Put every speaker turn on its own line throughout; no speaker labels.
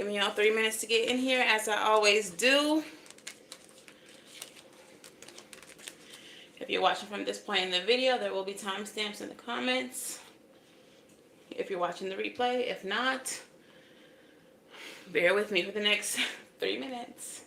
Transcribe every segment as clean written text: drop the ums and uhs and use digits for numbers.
Giving y'all 3 minutes to get in here, as I always do. If you're watching from this point in the video, there will be timestamps in the comments. If you're watching the replay, if not, bear with me for the next 3 minutes.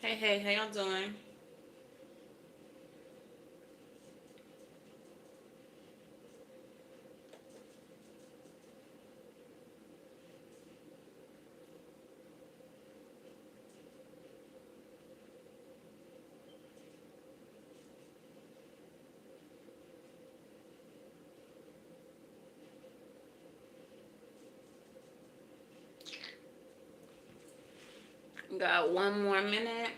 Hey, how y'all doing? Got 1 more minute.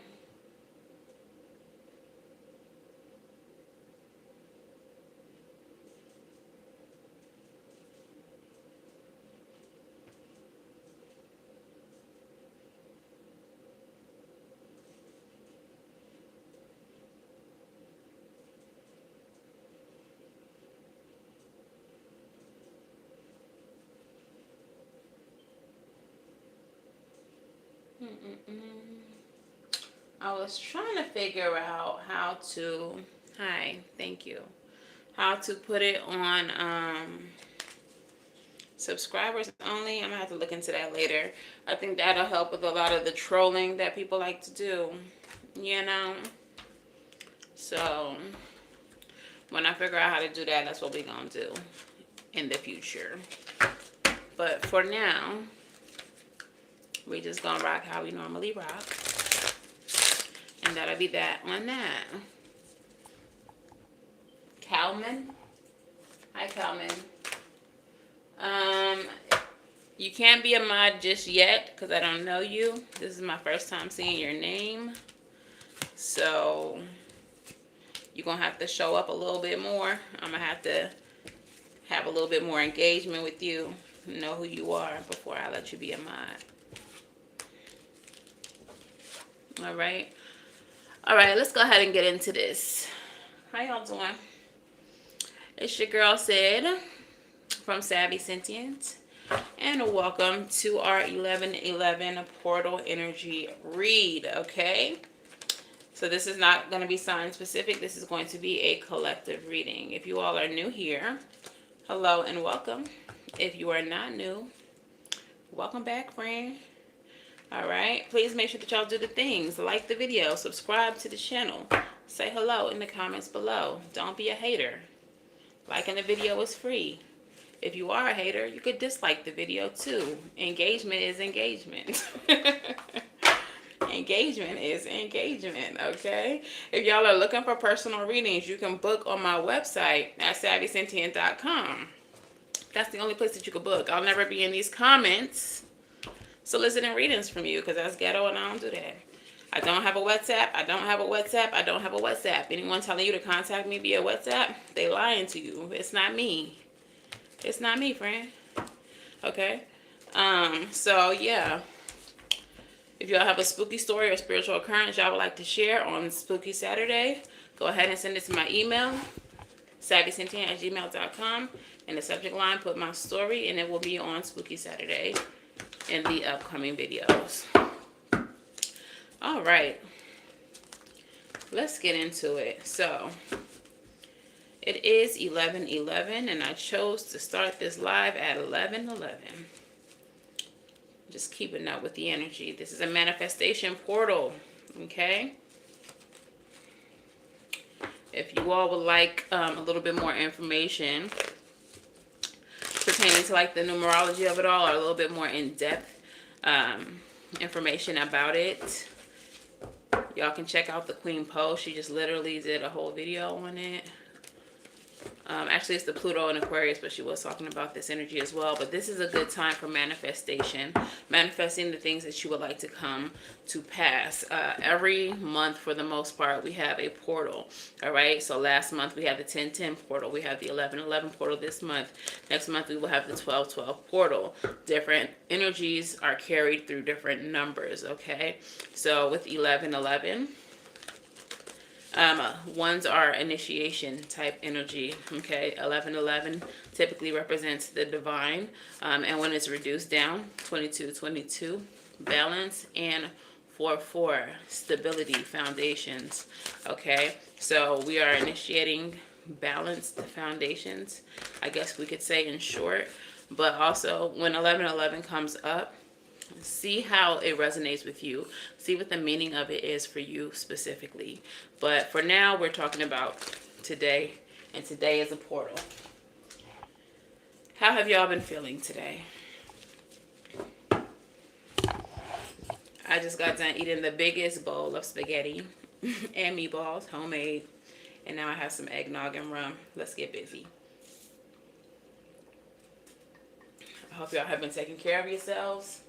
I was trying to figure out how to, hi, thank you, how to put it on subscribers only. I'm gonna have to look into that later. I think that'll help with a lot of the trolling that people like to do, you know. So when I figure out how to do that, that's what we're gonna do in the future. But for now, we just gonna rock how we normally rock. And that'll be that on that. Calman. Hi, Calman. You can't be a mod just yet because I don't know you. This is my first time seeing your name. So you're going to have to show up a little bit more. I'm going to have a little bit more engagement with you. Know who you are before I let you be a mod. All right. All right, let's go ahead and get into this. How y'all doing? It's your girl Sid from Savvy Sentient, and welcome to our 11/11 portal energy read. Okay, so this is not going to be sign specific. This is going to be a collective reading. If you all are new here, hello and welcome. If you are not new, welcome back, friend. All right, please make sure that y'all do the things. Like the video, subscribe to the channel, say hello in the comments below. Don't be a hater. Liking the video is free. If you are a hater, you could dislike the video too. Engagement is engagement. Engagement is engagement, okay? If y'all are looking for personal readings, you can book on my website at SavySentient.com. That's the only place that you can book. I'll never be in these comments soliciting readings from you because that's ghetto and I don't do that. I don't have a WhatsApp. I don't have a WhatsApp. I don't have a WhatsApp. Anyone telling you to contact me via WhatsApp, they lying to you. It's not me. It's not me, friend. Okay? So, yeah. If y'all have a spooky story or spiritual occurrence y'all would like to share on Spooky Saturday, go ahead and send it to my email, savvysentient@gmail.com. In the subject line, put my story, and it will be on Spooky Saturday in the upcoming videos. All right. let's get into it. So it is 11:11, and I chose to start this live at 11:11. Just keeping up with the energy. This is a manifestation portal, okay? If you all would like a little bit more information pertaining to like the numerology of it all, or a little bit more in-depth information about it, y'all can check out the Queen post. She just literally did a whole video on it. Actually, it's the Pluto and Aquarius, but she was talking about this energy as well. But this is a good time for manifestation, manifesting the things that you would like to come to pass. Every month, for the most part, we have a portal. All right. So last month we had the 10:10 portal. We have the 11:11 portal this month. Next month we will have the 12:12 portal. Different energies are carried through different numbers. Okay. So with 11:11. Ones are initiation type energy. Okay, 11:11 typically represents the divine, and when it's reduced down, 22:22 balance, and 4:4 stability, foundations. Okay, so we are initiating balanced foundations, I guess we could say in short. But also when 11:11 comes up, see how it resonates with you. See what the meaning of it is for you specifically. But for now, we're talking about today, and today is a portal. How have y'all been feeling today? I just got done eating the biggest bowl of spaghetti and meatballs, homemade. And now I have some eggnog and rum. Let's get busy. I hope y'all have been taking care of yourselves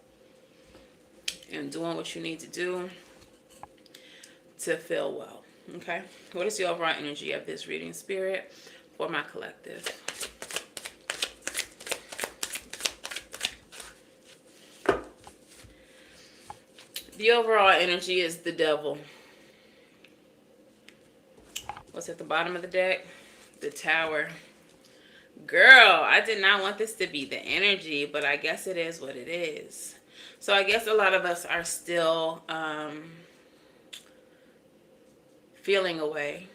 and doing what you need to do to feel well. Okay, what is the overall energy of this reading, Spirit, for my collective? The overall energy is the Devil. What's at the bottom of the deck? The Tower. Girl, I did not want this to be the energy, but I guess it is what it is. So I guess a lot of us are still feeling away,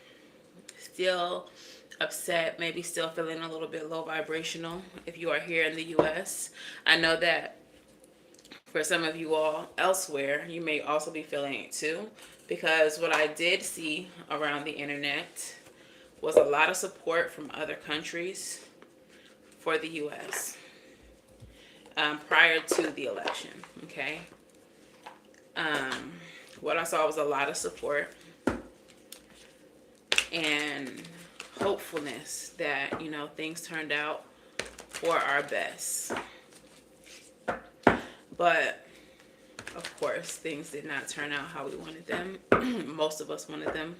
still upset, maybe still feeling a little bit low vibrational if you are here in the U.S. I know that for some of you all elsewhere, you may also be feeling it too, because what I did see around the internet was a lot of support from other countries for the U.S. Prior to the election, okay? What I saw was a lot of support and hopefulness that, you know, things turned out for our best. But, of course, things did not turn out how we wanted them. Most of us wanted them.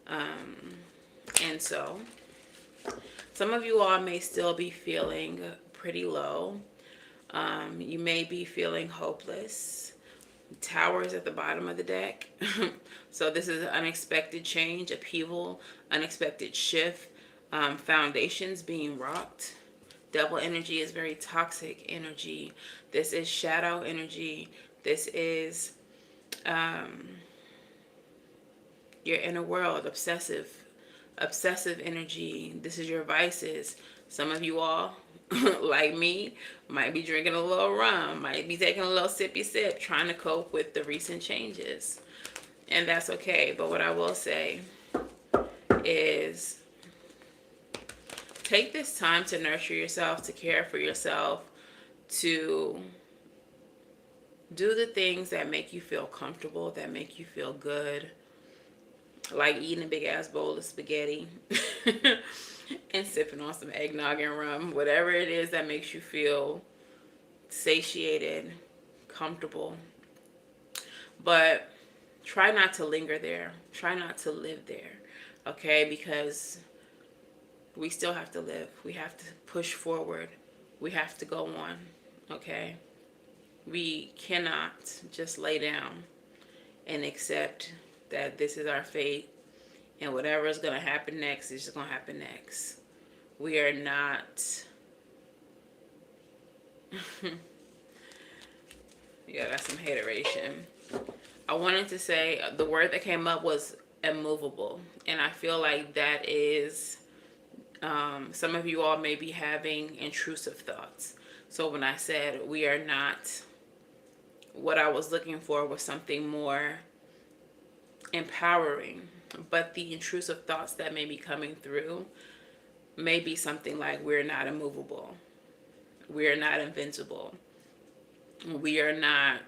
And so, some of you all may still be feeling pretty low. You may be feeling hopeless. Tower is at the bottom of the deck. So this is unexpected change, upheaval, unexpected shift, foundations being rocked. Devil energy is very toxic energy. This is shadow energy. This is your inner world, obsessive energy. This is your vices. Some of you all, like me, might be drinking a little rum, might be taking a little sippy sip, trying to cope with the recent changes. And that's okay. But what I will say is take this time to nurture yourself, to care for yourself, to do the things that make you feel comfortable, that make you feel good, like eating a big ass bowl of spaghetti and sipping on some eggnog and rum, whatever it is that makes you feel satiated, comfortable. But try not to linger there. Try not to live there, okay? Because we still have to live. We have to push forward. We have to go on, okay? We cannot just lay down and accept that this is our fate and whatever is going to happen next is just going to happen next. We are not... Yeah, that's some hateration. I wanted to say the word that came up was immovable. And I feel like that is, some of you all may be having intrusive thoughts. So when I said we are not, what I was looking for was something more empowering. But the intrusive thoughts that may be coming through may be something like, we're not immovable. We are not invincible. We are not,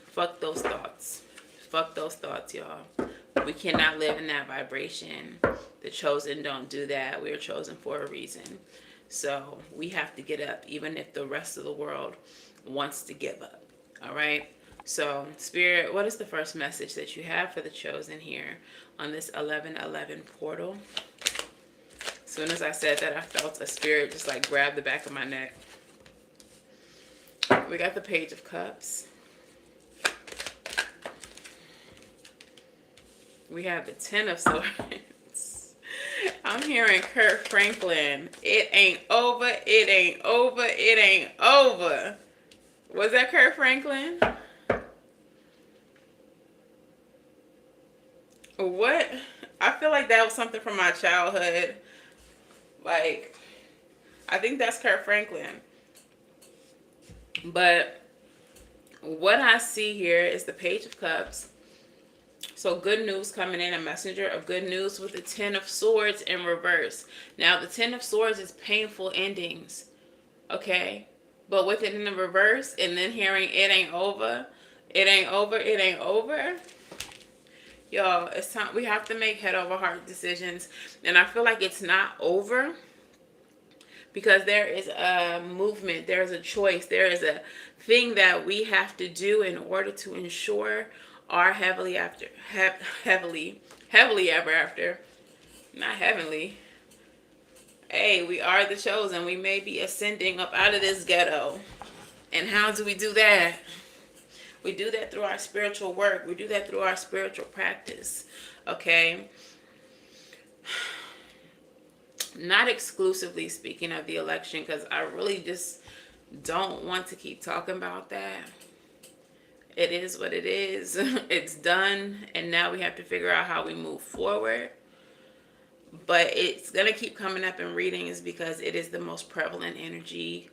fuck those thoughts. Fuck those thoughts, y'all. We cannot live in that vibration. The chosen don't do that. We are chosen for a reason. So we have to get up, even if the rest of the world wants to give up. All right? So, Spirit, what is the first message that you have for the chosen here on this 11:11 portal? As soon as I said that, I felt a spirit just like grab the back of my neck. We got the Page of Cups. We have the Ten of Swords. I'm hearing Kurt Franklin. It ain't over, it ain't over, it ain't over. Was that Kurt Franklin? What? I feel like that was something from my childhood. Like, I think that's Kurt Franklin. But what I see here is the Page of Cups. So good news coming in, a messenger of good news with the Ten of Swords in reverse. Now, the Ten of Swords is painful endings, okay? But with it in the reverse, and then hearing it ain't over, it ain't over, it ain't over. Y'all, it's time. We have to make head over heart decisions. And I feel like it's not over because there is a movement, there is a choice, there is a thing that we have to do in order to ensure our heavily ever after, not heavenly. Hey, we are the chosen. We may be ascending up out of this ghetto. And how do we do that? We do that through our spiritual work. We do that through our spiritual practice. Okay? Not exclusively speaking of the election, because I really just don't want to keep talking about that. It is what it is. It's done. And now we have to figure out how we move forward. But it's going to keep coming up in readings because it is the most prevalent energy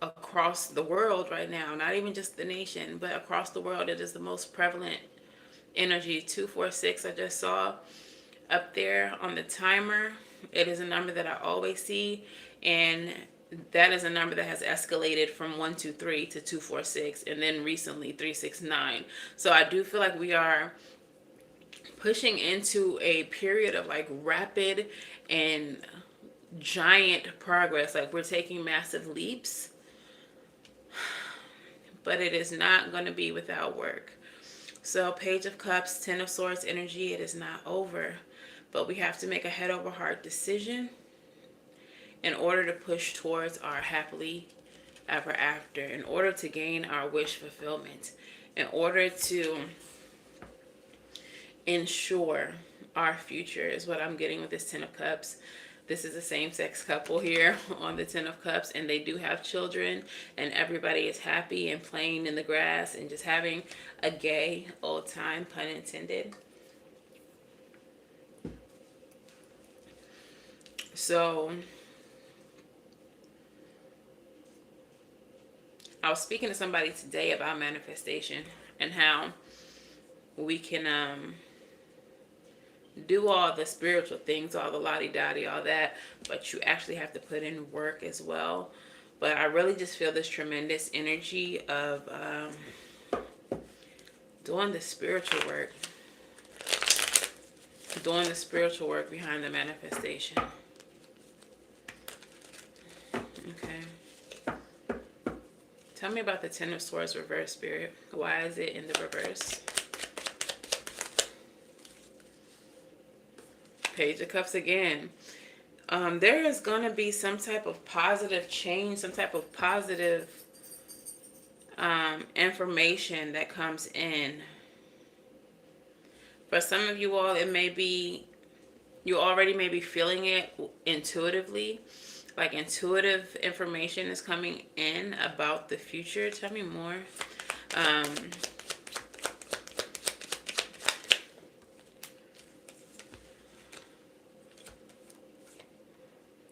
across the world right now. Not even just the nation, but across the world. It is the most prevalent energy. 246 I just saw up there on the timer. It is a number that I always see. And that is a number that has escalated from 123 to 246. And then recently 369. So I do feel like we are pushing into a period of like rapid and giant progress. Like we're taking massive leaps, but it is not going to be without work. So Page of Cups, Ten of Swords energy, it is not over, but we have to make a head over heart decision in order to push towards our happily ever after, in order to gain our wish fulfillment, in order to ensure our future is what I'm getting with this Ten of Cups. This is a same-sex couple here on the Ten of Cups, and they do have children, and everybody is happy and playing in the grass and just having a gay old time, pun intended. So I was speaking to somebody today about manifestation and how we can do all the spiritual things, all the lottie-dottie, all that, but you actually have to put in work as well. But I really just feel this tremendous energy of doing the spiritual work. Doing the spiritual work behind the manifestation. Okay. Tell me about the Ten of Swords reverse, Spirit. Why is it in the reverse? Page of Cups again. There is going to be some type of positive change, some type of positive information that comes in. For some of you all, it may be, you already may be feeling it intuitively. Like intuitive information is coming in about the future. Tell me more.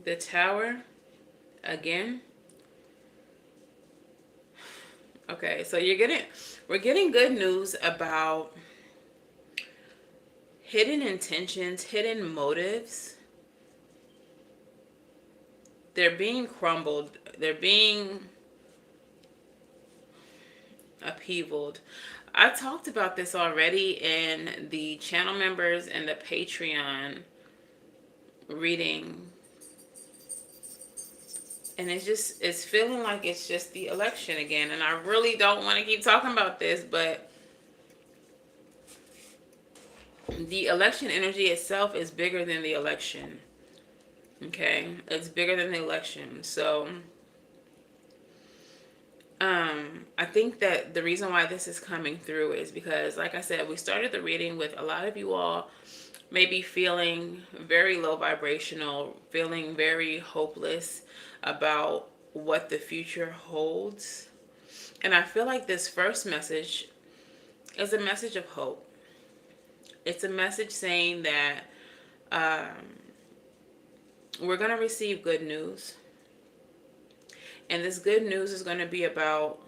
The Tower again. Okay, so we're getting good news about hidden intentions, hidden motives. They're being crumbled. They're being upheavaled. I talked about this already in the channel members and the Patreon reading. And it's feeling like it's just the election again. And I really don't want to keep talking about this, but the election energy itself is bigger than the election. Okay? It's bigger than the election. So, I think that the reason why this is coming through is because, like I said, we started the reading with a lot of you all maybe feeling very low vibrational, feeling very hopeless about what the future holds. And I feel like this first message is a message of hope. It's a message saying that we're going to receive good news. And this good news is going to be about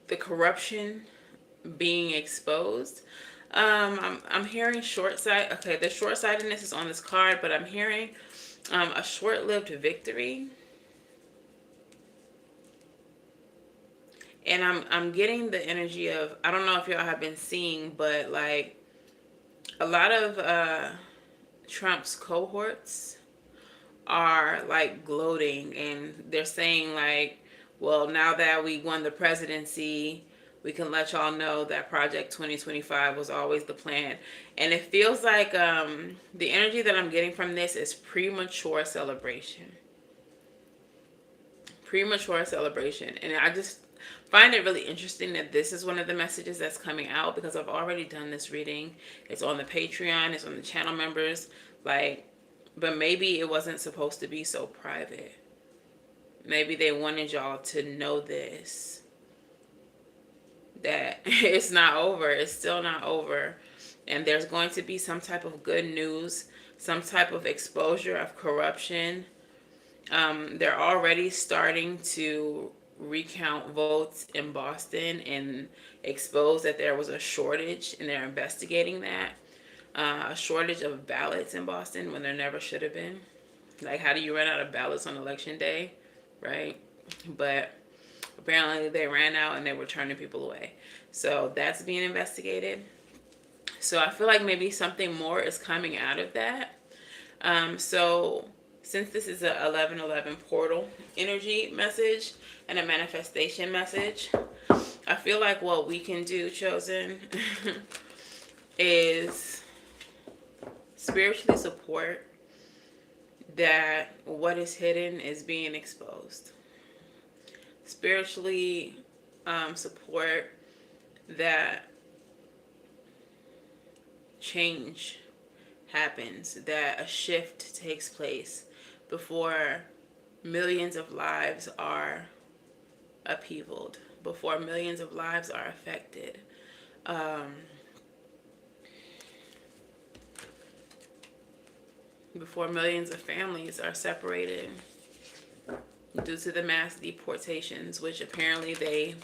the corruption being exposed. I'm hearing short sight. Okay, the short sightedness is on this card, but I'm hearing a short lived victory. And I'm getting the energy of, I don't know if y'all have been seeing, but like a lot of Trump's cohorts are like gloating, and they're saying like, well, now that we won the presidency, we can let y'all know that Project 2025 was always the plan. And it feels like the energy that I'm getting from this is premature celebration. Premature celebration. And I just find it really interesting that this is one of the messages that's coming out, because I've already done this reading. It's on the Patreon, it's on the channel members. Like, but maybe it wasn't supposed to be so private. Maybe they wanted y'all to know this, that it's not over. It's still not over. And there's going to be some type of good news, some type of exposure of corruption. They're already starting to recount votes in Boston and expose that there was a shortage, and they're investigating that. A shortage of ballots in Boston when there never should have been. Like, how do you run out of ballots on election day, right? But apparently they ran out and they were turning people away. So that's being investigated. So I feel like maybe something more is coming out of that. So since this is a 1111 portal energy message and a manifestation message, I feel like what we can do, Chosen, is spiritually support that what is hidden is being exposed. Spiritually support that change happens, that a shift takes place before millions of lives are upheavaled, before millions of lives are affected. Before millions of families are separated due to the mass deportations, which apparently they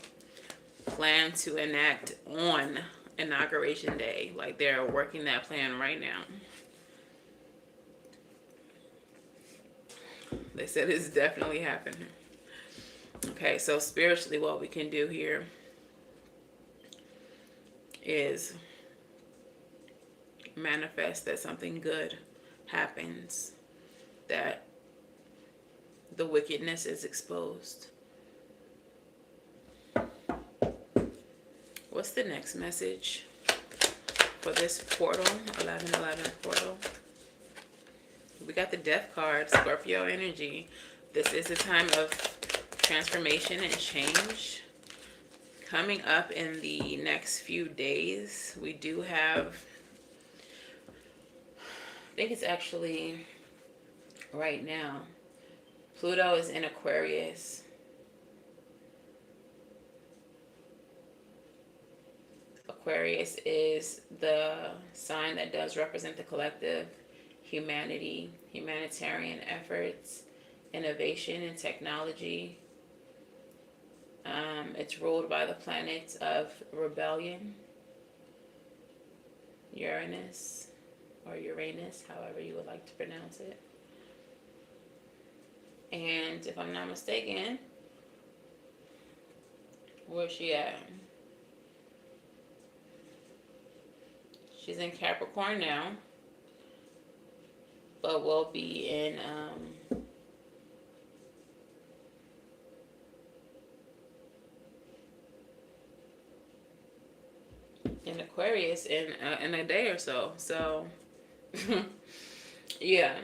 plan to enact on Inauguration Day. Like, they're working that plan right now. They said it's definitely happening. Okay, so spiritually what we can do here is manifest that something good happens, that the wickedness is exposed. What's the next message for this portal, 1111 portal? We got the Death card, Scorpio energy. This is a time of transformation and change. Coming up in the next few days, we do have, I think it's actually right now, Pluto is in Aquarius. Aquarius is the sign that does represent the collective, humanity, humanitarian efforts, innovation and technology. It's ruled by the planet of rebellion, Uranus, or Uranus, however you would like to pronounce it. And if I'm not mistaken, where's she at? She's in Capricorn now, but will be in Aquarius in a day or so. So, yeah,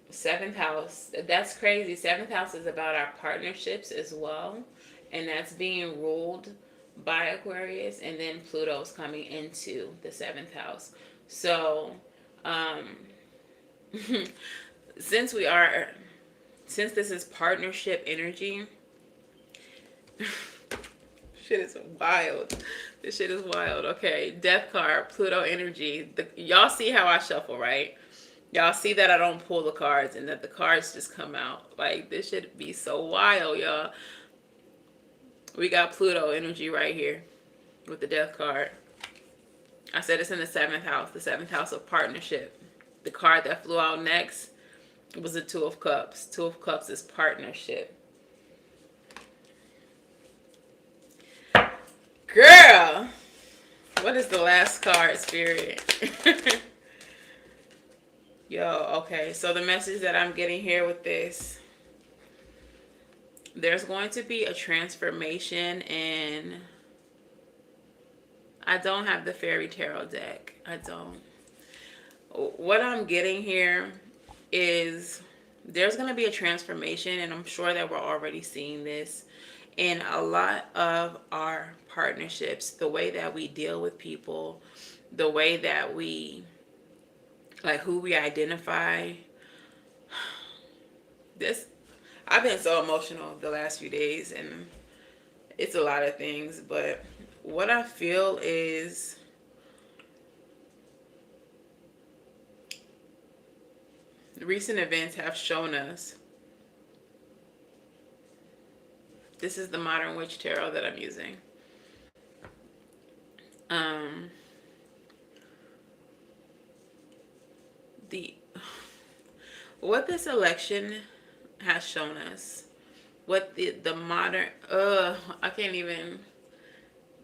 seventh house. That's crazy. Seventh house is about our partnerships as well, and that's being ruled by Aquarius, and then Pluto's coming into the seventh house. So, um, since we are, since this is partnership energy, shit is wild. This shit is wild. Okay, Death card, Pluto energy. Y'all see how I shuffle, right? Y'all see that I don't pull the cards and that the cards just come out. Like, this should be so wild, y'all. We got Pluto energy right here with the Death card. I said it's in the seventh house of partnership. The card that flew out next was the Two of Cups. Two of Cups is partnership. Girl, what is the last card, Spirit? Yo, okay, so the message that I'm getting here with this, there's going to be a transformation, and I don't have the fairy tarot deck. I don't. What I'm getting here is there's going to be a transformation, and I'm sure that we're already seeing this in a lot of our partnerships, the way that we deal with people, the way that we, like, who we identify. This, I've been so emotional the last few days, and it's a lot of things, but what I feel is recent events have shown us. This is the Modern Witch Tarot that I'm using. What this election has shown us, what the modern, I can't even,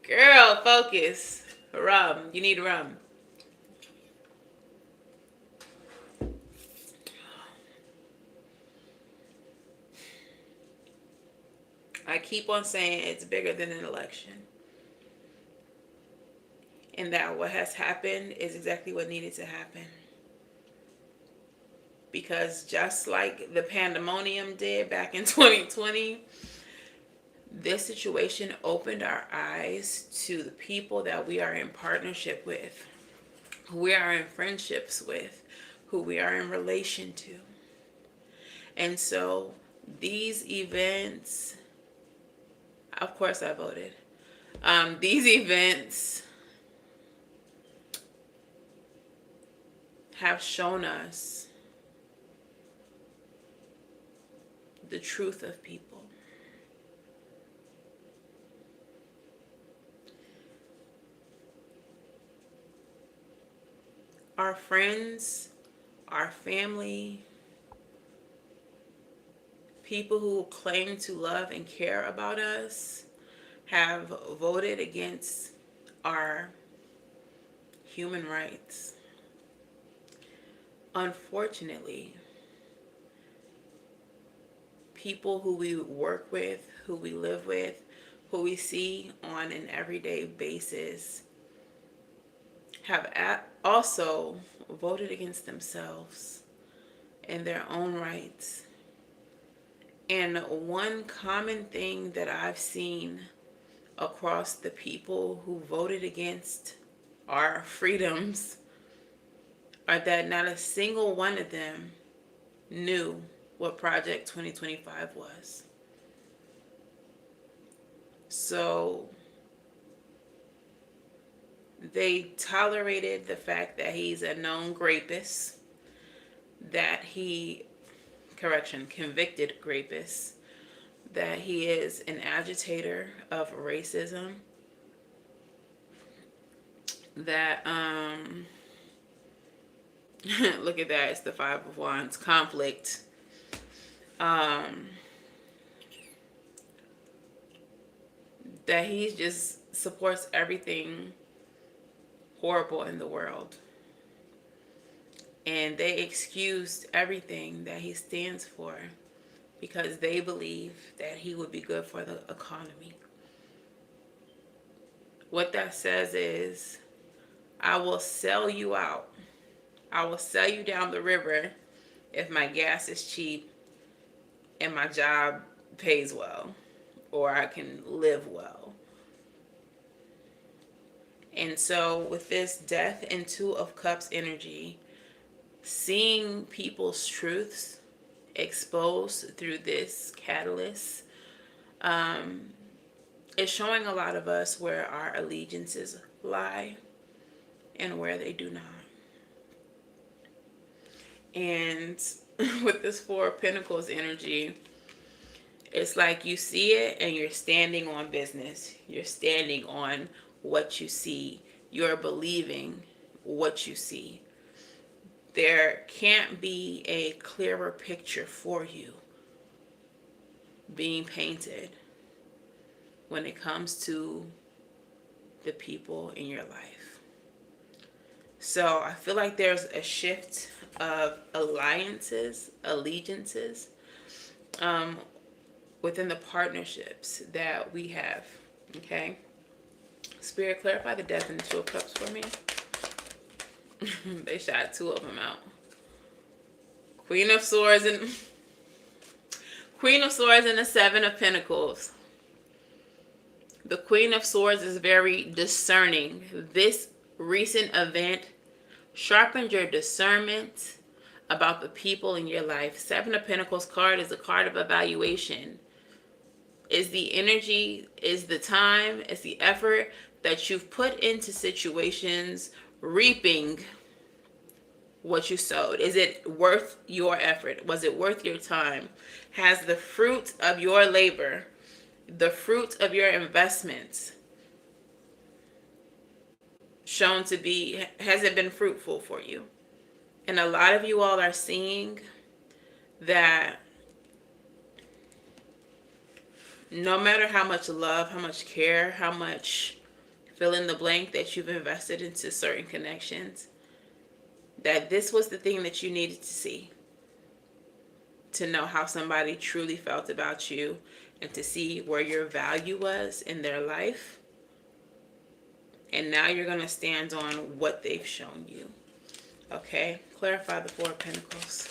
girl, focus. Rum, you need rum. I keep on saying it's bigger than an election. And that what has happened is exactly what needed to happen. Because just like the pandemonium did back in 2020, this situation opened our eyes to the people that we are in partnership with, who we are in friendships with, who we are in relation to. And so these events, of course I voted. These events have shown us the truth of people. Our friends, our family, people who claim to love and care about us have voted against our human rights. Unfortunately, people who we work with, who we live with, who we see on an everyday basis have also voted against themselves and their own rights. And one common thing that I've seen across the people who voted against our freedoms are that not a single one of them knew what Project 2025 was. So they tolerated the fact that he's a known rapist. that he, convicted rapist, that he is an agitator of racism, that, look at that, it's the Five of Wands, conflict, that he just supports everything horrible in the world. And they excused everything that he stands for because they believe that he would be good for the economy. What that says is, I will sell you out. I will sell you down the river if my gas is cheap and my job pays well, or I can live well. And so with this Death and Two of Cups energy, seeing people's truths exposed through this catalyst, is showing a lot of us where our allegiances lie and where they do not. And with this Four of Pentacles energy, it's like you see it and you're standing on business. You're standing on what you see. You're believing what you see. There can't be a clearer picture for you being painted when it comes to the people in your life. So I feel like there's a shift of alliances, allegiances, within the partnerships that we have. Okay? Spirit, clarify the Death and the Two of Cups for me. They shot two of them out. Queen of Swords and the Seven of Pentacles. The Queen of Swords is very discerning. This recent event sharpened your discernment about the people in your life. Seven of Pentacles card is a card of evaluation. Is the energy, is the time, is the effort that you've put into situations reaping what you sowed? Is it worth your effort? Was it worth your time? Has the fruit of your labor, the fruit of your investments shown to be, has it been fruitful for you? And a lot of you all are seeing that no matter how much love, how much care, how much fill in the blank that you've invested into certain connections, that this was the thing that you needed to see to know how somebody truly felt about you and to see where your value was in their life. And now you're going to stand on what they've shown you. Okay? Clarify the Four of Pentacles.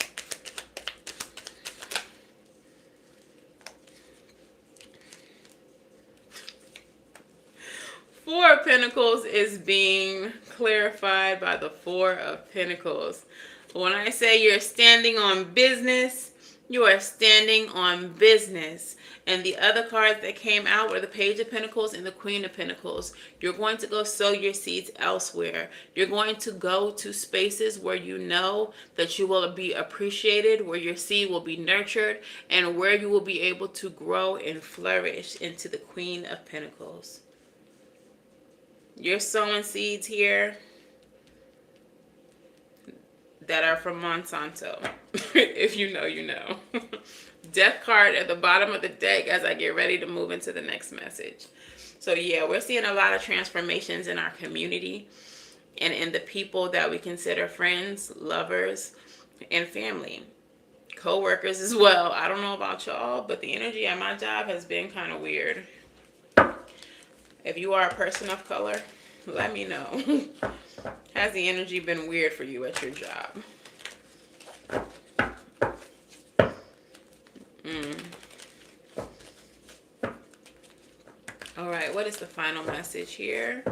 Four of Pentacles is being clarified by the Four of Pentacles. When I say you're standing on business, you are standing on business. And the other cards that came out were the Page of Pentacles and the Queen of Pentacles. You're going to go sow your seeds elsewhere. You're going to go to spaces where you know that you will be appreciated, where your seed will be nurtured, and where you will be able to grow and flourish into the Queen of Pentacles. You're sowing seeds here that are from Monsanto. If you know, you know. Death card at the bottom of the deck as I get ready to move into the next message. So yeah, we're seeing a lot of transformations in our community and in the people that we consider friends, lovers, and family. Co-workers as well. I don't know about y'all, but the energy at my job has been kind of weird. If you are a person of color, let me know. Has the energy been weird for you at your job? All right, what is the final message here?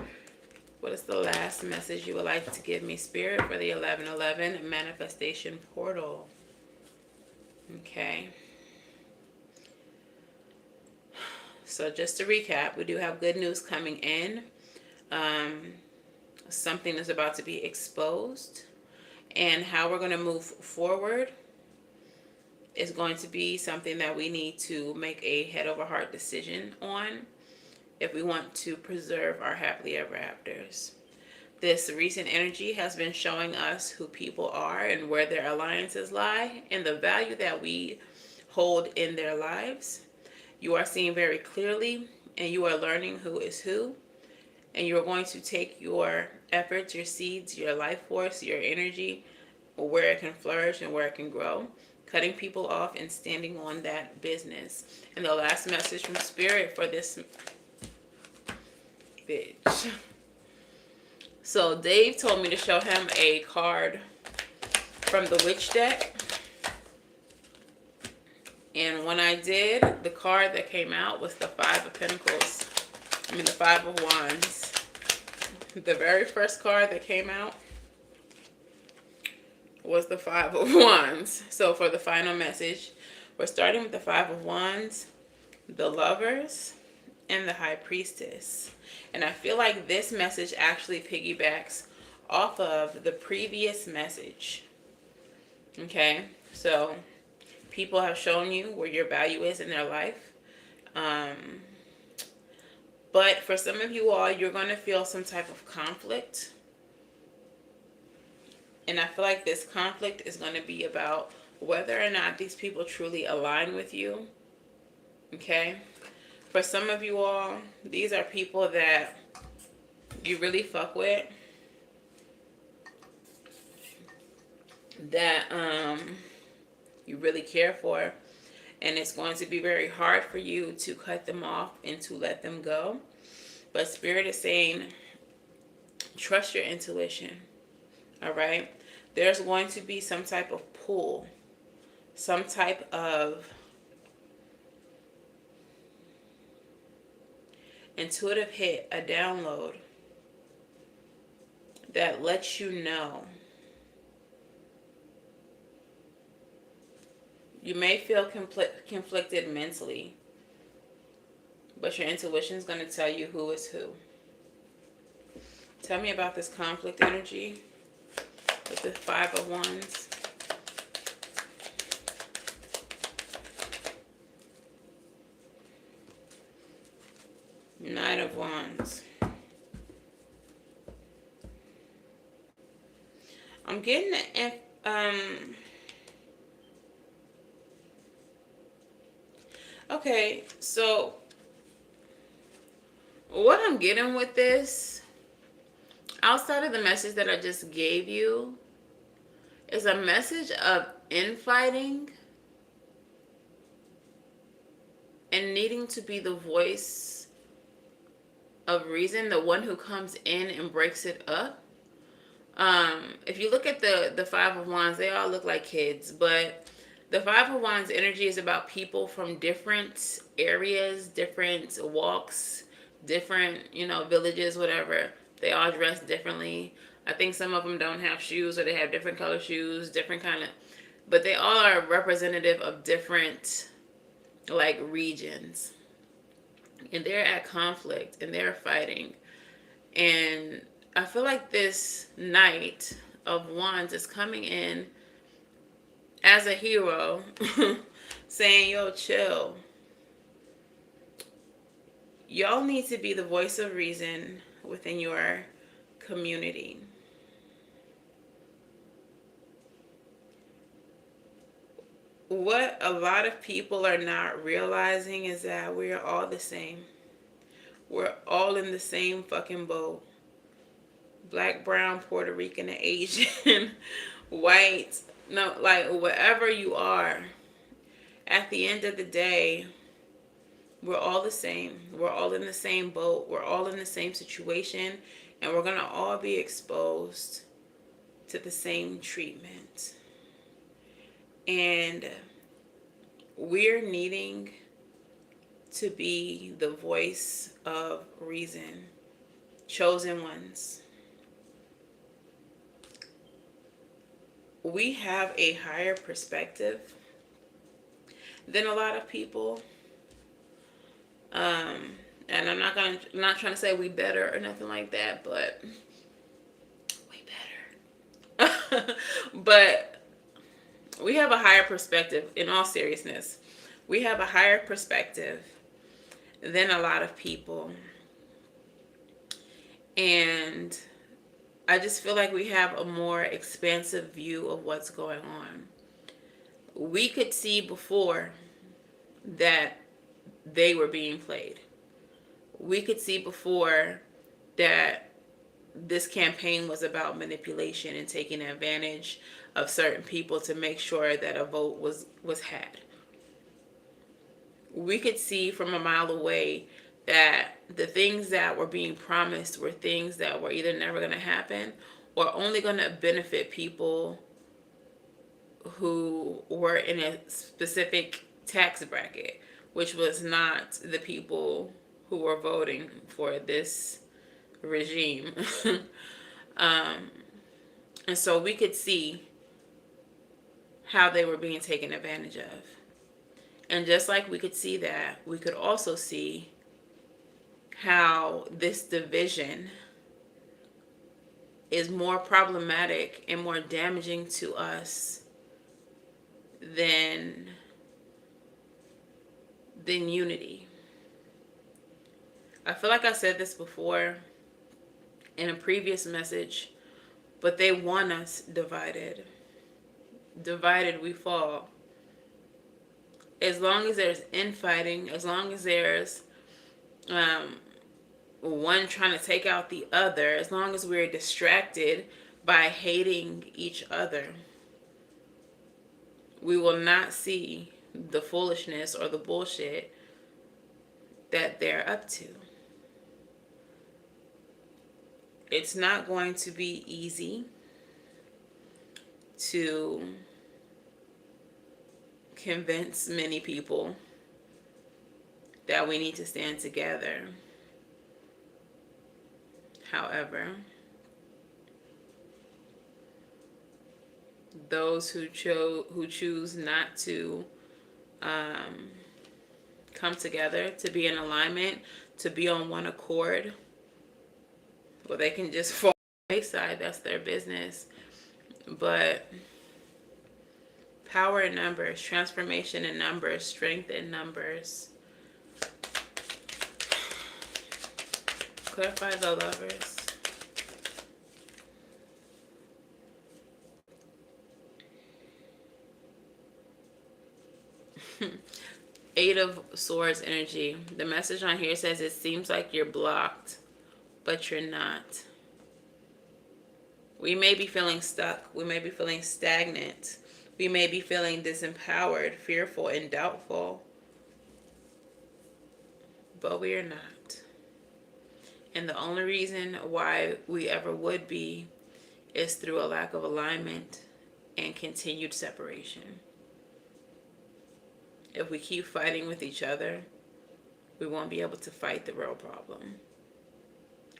What is the last message you would like to give me, Spirit, for the 1111 manifestation portal? Okay. So just to recap, we do have good news coming in. Something is about to be exposed. And how we're going to move forward is going to be something that we need to make a head over heart decision on if we want to preserve our happily ever afters. This recent energy has been showing us who people are and where their alliances lie and the value that we hold in their lives. You are seeing very clearly and you are learning who is who. And you're going to take your efforts, your seeds, your life force, your energy, where it can flourish and where it can grow, cutting people off and standing on that business. And the last message from Spirit for this bitch. So Dave told me to show him a card from the Witch deck. And when I did, the card that came out was the Five of Pentacles. The Five of Wands. The very first card that came out was the Five of Wands. So for the final message, we're starting with the Five of Wands, the Lovers, and the High Priestess. And I feel like this message actually piggybacks off of the previous message. Okay, so people have shown you where your value is in their life. But for some of you all, you're going to feel some type of conflict. And I feel like this conflict is going to be about whether or not these people truly align with you. Okay? For some of you all, these are people that you really fuck with. That you really care for. And it's going to be very hard for you to cut them off and to let them go. But Spirit is saying, trust your intuition. All right? There's going to be some type of pull. Some type of intuitive hit, a download that lets you know. You may feel conflicted mentally, but your intuition is going to tell you who is who. Tell me about this conflict energy with the Five of Wands. Knight of Wands. I'm getting okay, so what I'm getting with this, outside of the message that I just gave you, is a message of infighting and needing to be the voice of reason, the one who comes in and breaks it up. If you look at the Five of Wands, they all look like kids, but the Five of Wands energy is about people from different areas, different walks, different, villages, whatever. They all dress differently. I think some of them don't have shoes, or they have different color shoes, different kind of, but they all are representative of different, regions. And they're at conflict, and they're fighting. And I feel like this Knight of Wands is coming in as a hero, saying, yo, chill. Y'all need to be the voice of reason within your community. What a lot of people are not realizing is that we're all the same. We're all in the same fucking boat. Black, brown, Puerto Rican, Asian, white, whatever you are. At the end of the day, we're all the same. We're all in the same boat. We're all in the same situation. And we're going to all be exposed to the same treatment. And we're needing to be the voice of reason. Chosen ones. We have a higher perspective than a lot of people. And I'm not trying to say we better or nothing like that, but way better. But we have a higher perspective, in all seriousness. We have a higher perspective than a lot of people. And I just feel like we have a more expansive view of what's going on. We could see before that they were being played. We could see before that this campaign was about manipulation and taking advantage of certain people to make sure that a vote was had. We could see from a mile away that the things that were being promised were things that were either never going to happen or only going to benefit people who were in a specific tax bracket, which was not the people who were voting for this regime. And so we could see how they were being taken advantage of. And just like we could see that, we could also see how this division is more problematic and more damaging to us than unity. I feel like I said this before in a previous message, but they want us divided. Divided we fall. As long as there's infighting, as long as there's one trying to take out the other, as long as we're distracted by hating each other, we will not see the foolishness or the bullshit that they're up to. It's not going to be easy to convince many people that we need to stand together. However, those who choose not to come together, to be in alignment, to be on one accord, well, they can just fall on the wayside. That's their business. But power in numbers, transformation in numbers, strength in numbers. Clarify the lovers. Eight of Swords energy. The message on here says it seems like you're blocked, but you're not. We may be feeling stuck. We may be feeling stagnant. We may be feeling disempowered, fearful, and doubtful. But we are not. And the only reason why we ever would be is through a lack of alignment and continued separation. If we keep fighting with each other, we won't be able to fight the real problem.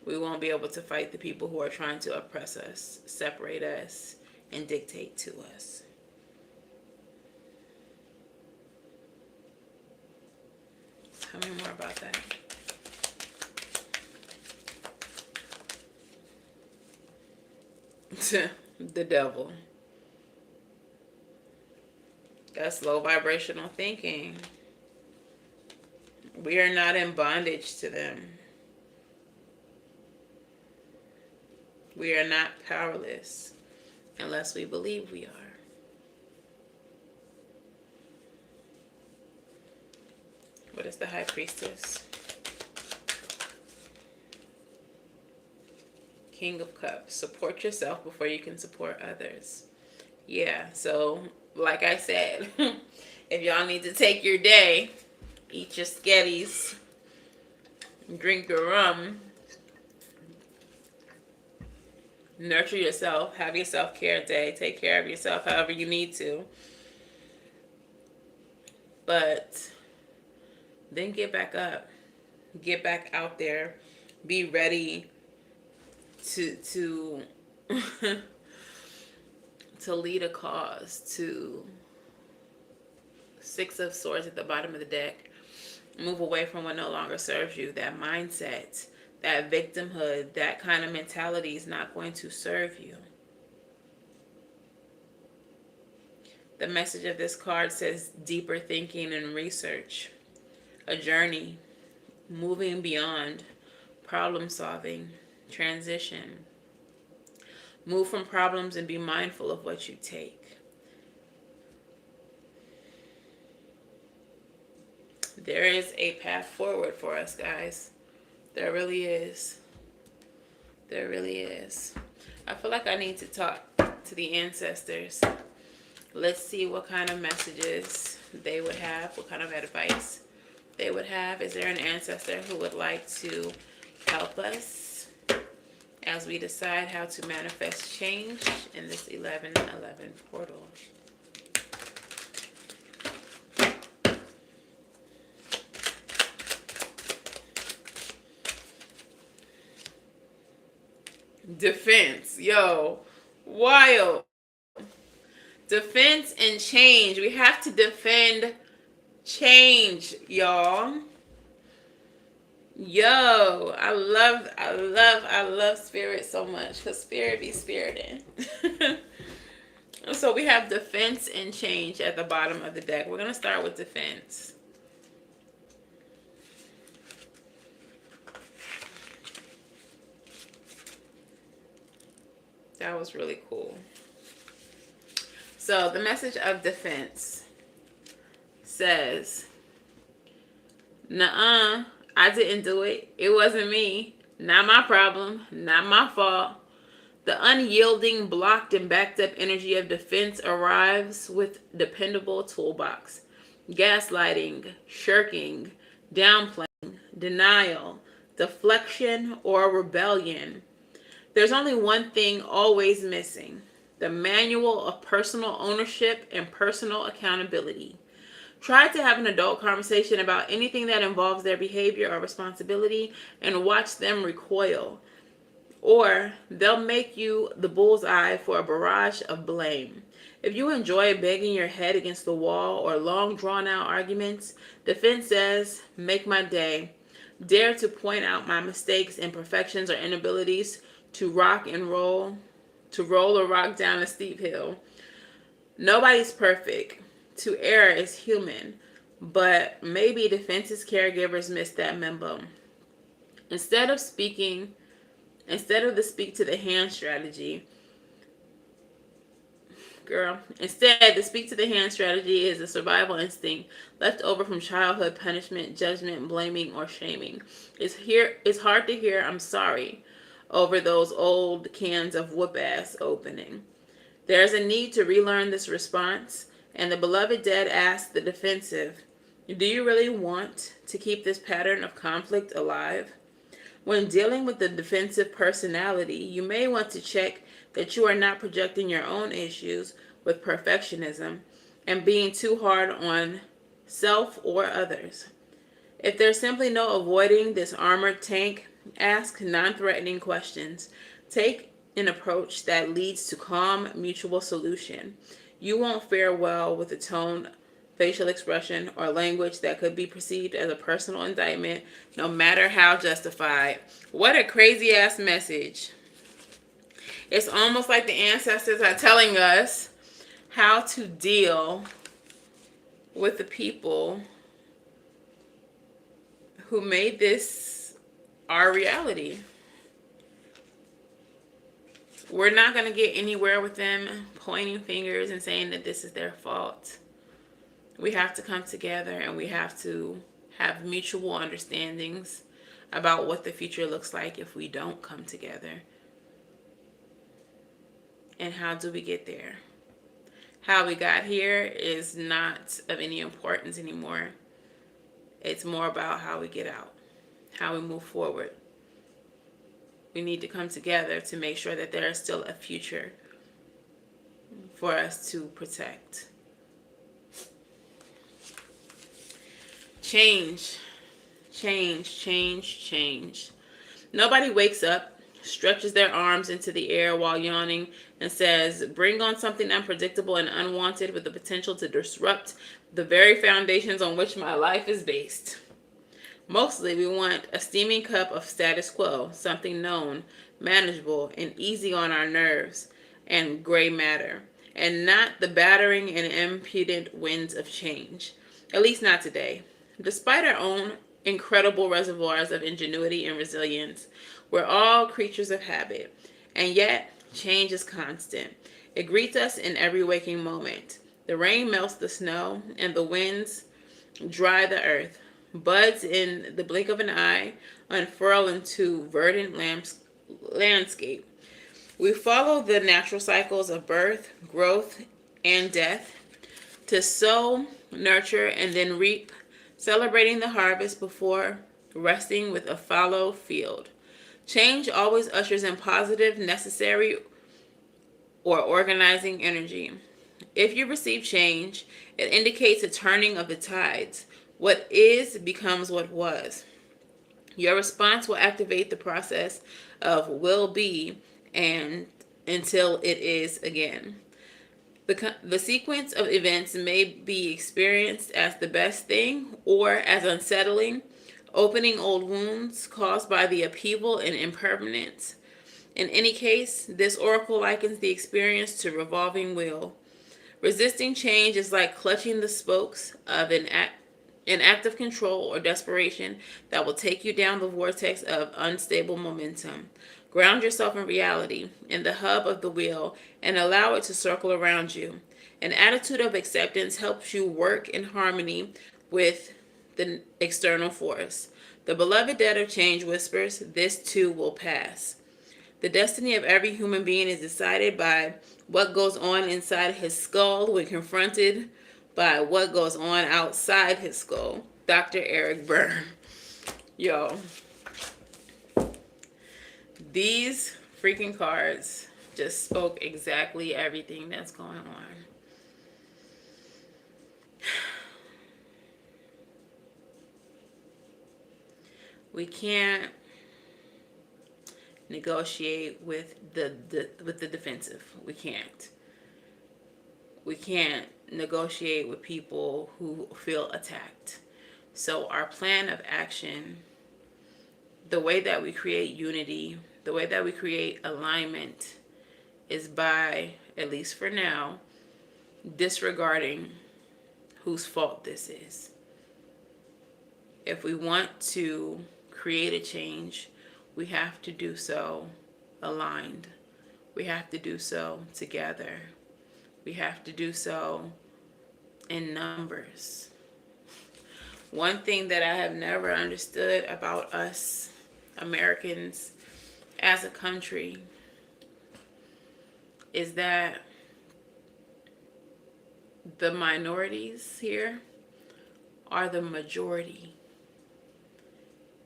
We won't be able to fight the people who are trying to oppress us, separate us, and dictate to us. Tell me more about that. The devil. That's low vibrational thinking. We are not in bondage to them. We are not powerless unless we believe we are. What is the High Priestess? King of Cups. Support yourself before you can support others. Yeah, so like I said, if y'all need to take your day, eat your sketties, drink your rum, nurture yourself, have your self-care day, take care of yourself however you need to. But then get back up. Get back out there. Be ready to to lead a cause, to Six of Swords at the bottom of the deck. Move away from what no longer serves you. That mindset, that victimhood, that kind of mentality is not going to serve you. The message of this card says deeper thinking and research, a journey, moving beyond, problem solving, transition. Move from problems and be mindful of what you take. There is a path forward for us, guys. There really is. There really is. I feel like I need to talk to the ancestors. Let's see what kind of messages they would have, what kind of advice they would have. Is there an ancestor who would like to help us as we decide how to manifest change in this 1111 portal? Defense, yo, wild. Defense and change. We have to defend change, y'all. Yo, I love spirit so much because spirit be spiriting. So we have defense and change at the bottom of the deck. We're going to start with defense. That was really cool. So the message of defense says, nuh-uh, I didn't do it. It wasn't me. Not my problem. Not my fault. The unyielding, blocked, and backed up energy of defense arrives with dependable toolbox. Gaslighting, shirking, downplaying, denial, deflection, or rebellion. There's only one thing always missing: the manual of personal ownership and personal accountability. Try to have an adult conversation about anything that involves their behavior or responsibility and watch them recoil. Or they'll make you the bullseye for a barrage of blame. If you enjoy banging your head against the wall or long drawn out arguments, defense says, make my day. Dare to point out my mistakes, imperfections, or inabilities to roll or rock down a steep hill. Nobody's perfect. To err is human, but maybe defense's caregivers missed that memo. Instead of the speak to the hand strategy, instead the speak to the hand strategy is a survival instinct left over from childhood punishment, judgment, blaming, or shaming. It's hard to hear I'm sorry over those old cans of whoop ass opening. There's a need to relearn this response, and the beloved dead asks the defensive, do you really want to keep this pattern of conflict alive? When dealing with the defensive personality, you may want to check that you are not projecting your own issues with perfectionism and being too hard on self or others. If there's simply no avoiding this armored tank, ask non-threatening questions. Take an approach that leads to calm, mutual solution. You won't fare well with a tone, facial expression, or language that could be perceived as a personal indictment, no matter how justified. What a crazy ass message. It's almost like the ancestors are telling us how to deal with the people who made this our reality. We're not going to get anywhere with them pointing fingers and saying that this is their fault. We have to come together and we have to have mutual understandings about what the future looks like if we don't come together. And how do we get there? How we got here is not of any importance anymore. It's more about how we get out, how we move forward. We need to come together to make sure that there is still a future for us to protect. Change. Nobody wakes up, stretches their arms into the air while yawning, and says, bring on something unpredictable and unwanted with the potential to disrupt the very foundations on which my life is based. Mostly, we want a steaming cup of status quo, something known, manageable, and easy on our nerves and gray matter. and not the battering and impudent winds of change. At least not today. Despite our own incredible reservoirs of ingenuity and resilience, we're all creatures of habit, and yet change is constant. It greets us in every waking moment. The rain melts the snow, and the winds dry the earth. Buds in the blink of an eye unfurl into verdant landscape. We follow the natural cycles of birth, growth, and death to sow, nurture, and then reap, celebrating the harvest before resting with a fallow field. Change always ushers in positive, necessary, or organizing energy. If you receive change, it indicates a turning of the tides. What is becomes what was. Your response will activate the process of will be and until it is again. The sequence of events may be experienced as the best thing or as unsettling, opening old wounds caused by the upheaval and impermanence. In any case, this oracle likens the experience to revolving wheel. Resisting change is like clutching the spokes of an act of control or desperation that will take you down the vortex of unstable momentum. Ground yourself in reality, in the hub of the wheel, and allow it to circle around you. An attitude of acceptance helps you work in harmony with the external force. The beloved dead of change whispers, "This too will pass." The destiny of every human being is decided by what goes on inside his skull when confronted by what goes on outside his skull. Dr. Eric Byrne. Yo, these freaking cards just spoke exactly everything that's going on. We can't negotiate with the defensive. We can't. We can't negotiate with people who feel attacked. So our plan of action, the way that we create unity, the way that we create alignment, is by, at least for now, disregarding whose fault this is. If we want to create a change, we have to do so aligned. We have to do so together. We have to do so in numbers. One thing that I have never understood about us Americans as a country is that the minorities here are the majority.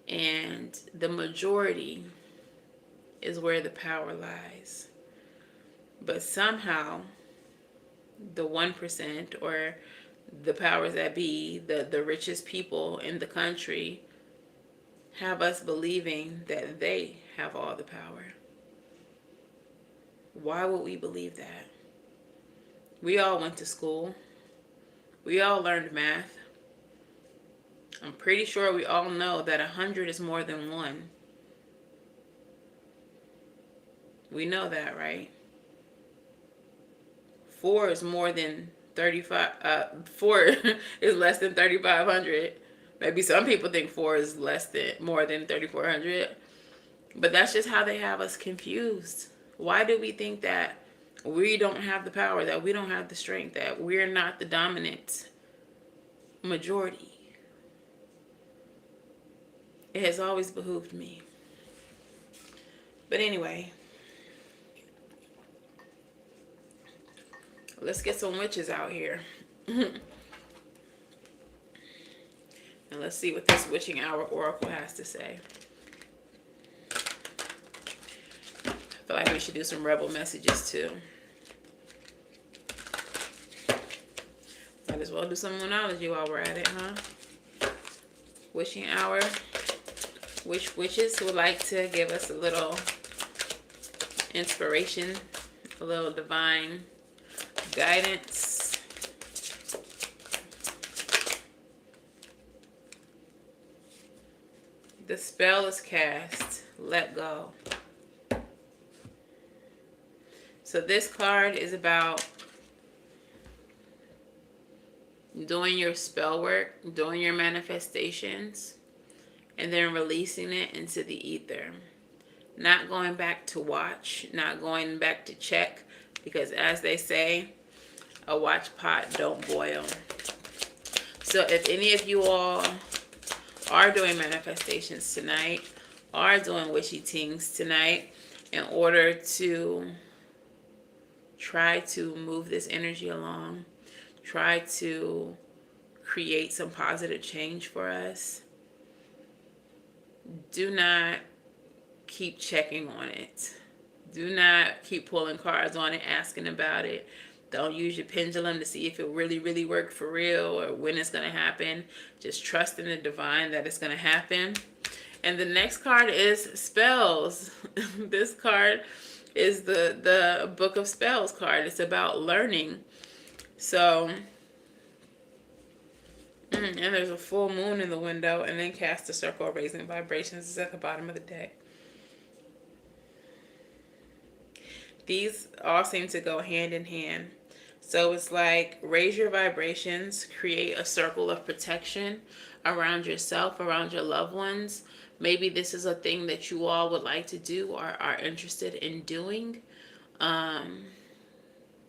And the majority is where the power lies. But somehow, the 1% or the powers that be, the richest people in the country, have us believing that they have all the power. Why would we believe that? We all went to school. We all learned math. I'm pretty sure we all know that 100 is more than 1. We know that, right? 4 is more than 35. 4 is less than 3,500. Maybe some people think 4 is more than 3,400. But that's just how they have us confused. Why do we think that we don't have the power, that we don't have the strength, that we're not the dominant majority? It has always behooved me. But anyway, let's get some witches out here. And let's see what this witching hour oracle has to say. I feel like we should do some rebel messages too. Might as well do some monology while we're at it, huh? Witching hour. Which witches would like to give us a little inspiration, a little divine guidance? The spell is cast. Let go. So this card is about doing your spell work, doing your manifestations, and then releasing it into the ether. Not going back to watch, not going back to check, because as they say, a watch pot don't boil. So if any of you all are doing manifestations tonight, are doing witchy things tonight, in order to try to move this energy along, try to create some positive change for us, do not keep checking on it. Do not keep pulling cards on it, asking about it. Don't use your pendulum to see if it really worked for real or when it's going to happen. Just trust in the divine that it's going to happen. And the next card is spells. This card is the Book of Spells card. It's about learning. So, and there's a full moon in the window, and then cast a circle of raising vibrations is at the bottom of the deck. These all seem to go hand in hand. So it's like raise your vibrations, create a circle of protection around yourself, around your loved ones. Maybe this is a thing that you all would like to do or are interested in doing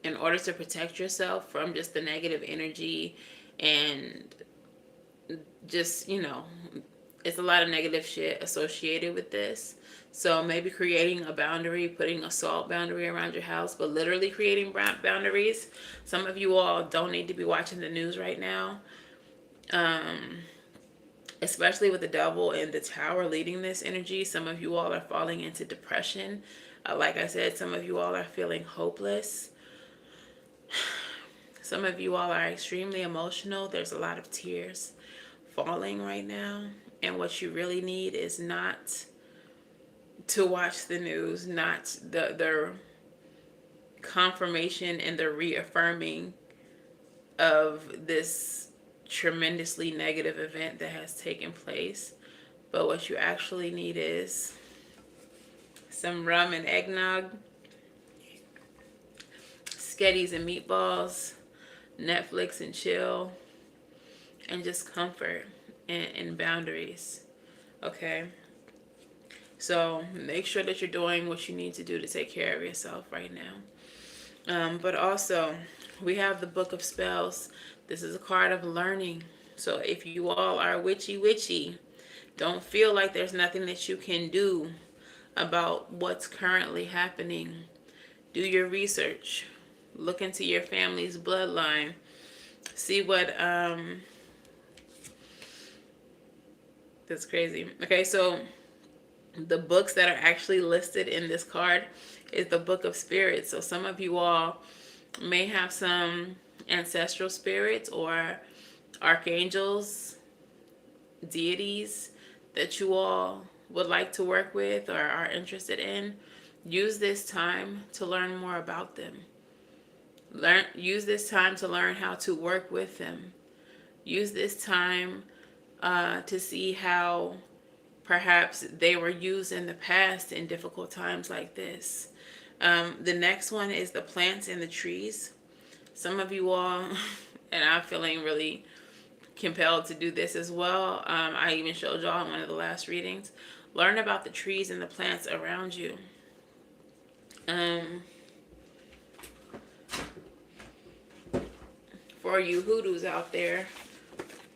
in order to protect yourself from just the negative energy and just, it's a lot of negative shit associated with this. So maybe creating a boundary, putting a salt boundary around your house, but literally creating boundaries. Some of you all don't need to be watching the news right now. Especially with the devil and the tower leading this energy. Some of you all are falling into depression. Like I said, some of you all are feeling hopeless. Some of you all are extremely emotional. There's a lot of tears falling right now. And what you really need is not to watch the news, not the confirmation and the reaffirming of this tremendously negative event that has taken place. But what you actually need is some rum and eggnog, sketties and meatballs, Netflix and chill, and just comfort and boundaries. Okay? So make sure that you're doing what you need to do to take care of yourself right now. But also, we have the Book of Spells. This is a card of learning. So if you all are witchy, don't feel like there's nothing that you can do about what's currently happening. Do your research. Look into your family's bloodline. See what, that's crazy. Okay, so the books that are actually listed in this card is the Book of Spirits. So some of you all may have some ancestral spirits or archangels, deities that you all would like to work with or are interested in. Use this time to learn more about them. Use this time to learn how to work with them. Use this time to see how perhaps they were used in the past in difficult times like this. The next one is the plants and the trees. Some of you all, and I'm feeling really compelled to do this as well. I even showed y'all in one of the last readings. Learn about the trees and the plants around you. For you hoodoos out there,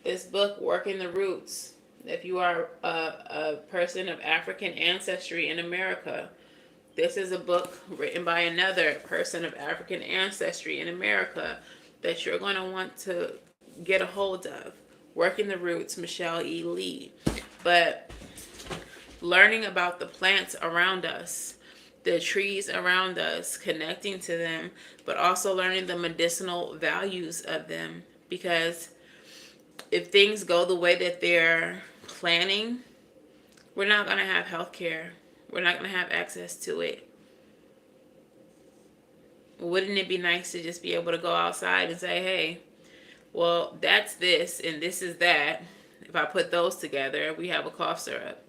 this book, Working the Roots, if you are a person of African ancestry in America, this is a book written by another person of African ancestry in America that you're going to want to get a hold of. Working the Roots, Michelle E. Lee. But learning about the plants around us, the trees around us, connecting to them, but also learning the medicinal values of them. Because if things go the way that they're planning, we're not going to have health care. We're not going to have access to it. Wouldn't it be nice to just be able to go outside and say, hey, well, that's this and this is that. If I put those together, we have a cough syrup.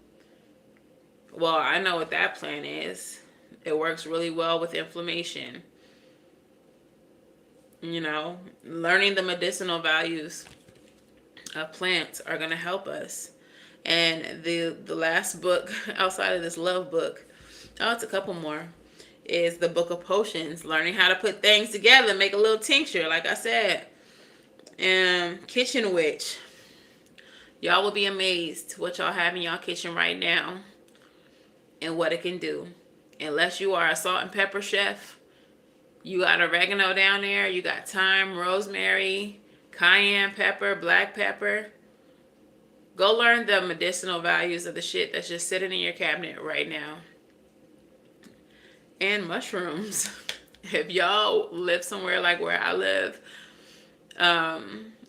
Well, I know what that plan is. It works really well with inflammation. You know, learning the medicinal values of plants are going to help us. And the last book outside of this love book, oh, it's a couple more, is the Book of Potions, learning how to put things together, make a little tincture, like I said. And Kitchen Witch. Y'all will be amazed what y'all have in y'all kitchen right now and what it can do. Unless you are a salt and pepper chef, you got oregano down there, you got thyme, rosemary, cayenne pepper, black pepper. Go learn the medicinal values of the shit that's just sitting in your cabinet right now. And mushrooms. If y'all live somewhere like where I live,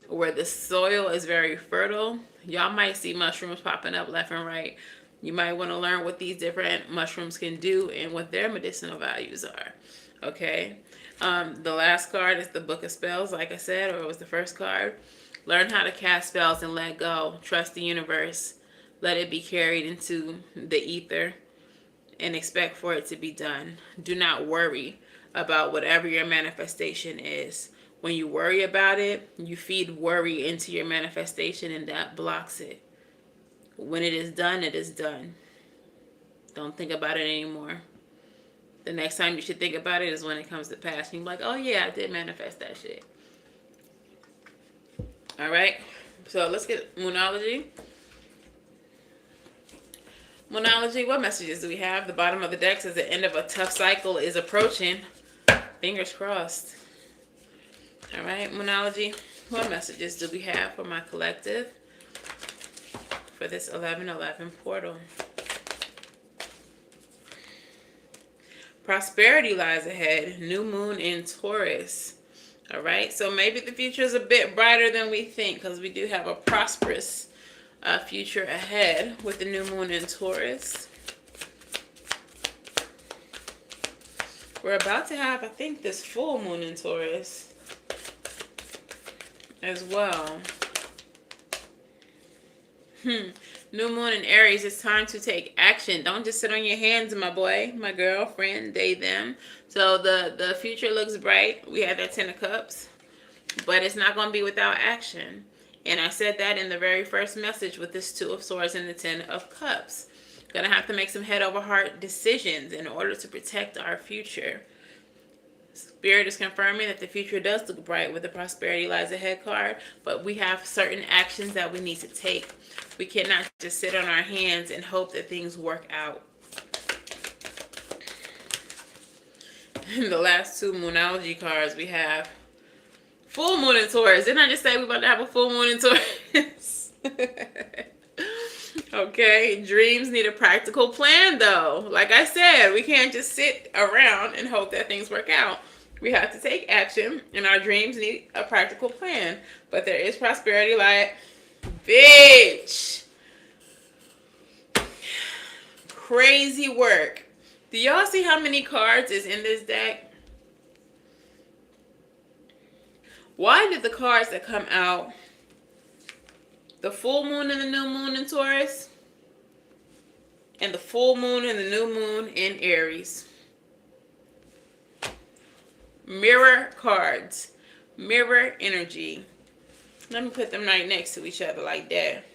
where the soil is very fertile, y'all might see mushrooms popping up left and right. You might want to learn what these different mushrooms can do and what their medicinal values are. Okay. The last card is the Book of Spells, like I said, or it was the first card. Learn how to cast spells and let go. Trust the universe. Let it be carried into the ether and expect for it to be done. Do not worry about whatever your manifestation is. When you worry about it, you feed worry into your manifestation and that blocks it. When it is done, it is done. Don't think about it anymore. The next time you should think about it is when it comes to pass. You're like, oh yeah, I did manifest that shit. All right. So let's get Moonology. Moonology, what messages do we have? The bottom of the deck says the end of a tough cycle is approaching. Fingers crossed. All right, Moonology, what messages do we have for my collective for this 11/11 portal? Prosperity lies ahead. New moon in Taurus. All right, so maybe the future is a bit brighter than we think because we do have a prosperous future ahead with the new moon in Taurus. We're about to have, I think, this full moon in Taurus as well. New moon in Aries, it's time to take action. Don't just sit on your hands, my boy, my girlfriend, they, them. So the future looks bright. We have that 10 of Cups, but it's not going to be without action. And I said that in the very first message with this 2 of Swords and the 10 of Cups. Going to have to make some head over heart decisions in order to protect our future. Spirit is confirming that the future does look bright with the Prosperity Lies Ahead card, but we have certain actions that we need to take. We cannot just sit on our hands and hope that things work out. In the last 2 Moonology cards, we have full moon in Taurus. Didn't I just say we're about to have a full moon in Taurus? Okay, dreams need a practical plan though. Like I said, we can't just sit around and hope that things work out. We have to take action, and our dreams need a practical plan. But there is prosperity light. Bitch. Crazy work. Do y'all see how many cards is in this deck? Why did the cards that come out, the full moon and the new moon in Taurus, and the full moon and the new moon in Aries? Mirror cards. Mirror energy. Let me put them right next to each other like that.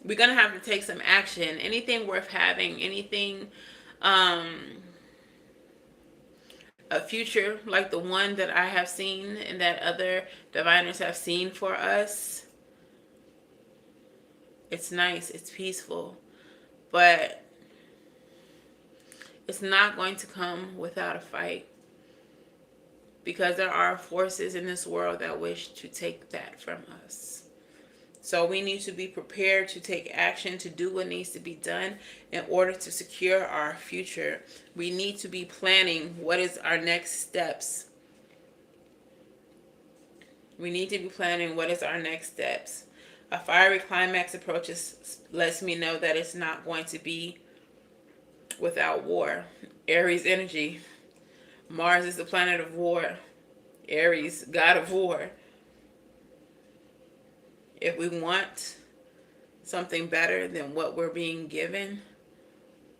We're going to have to take some action. Anything worth having, anything, a future like the one that I have seen and that other diviners have seen for us. It's nice. It's peaceful. But it's not going to come without a fight. Because there are forces in this world that wish to take that from us. So we need to be prepared to take action, to do what needs to be done in order to secure our future. We need to be planning what is our next steps. We need to be planning what is our next steps. A fiery climax approaches lets me know that it's not going to be without war. Aries energy. Mars is the planet of war. Aries, god of war. If we want something better than what we're being given,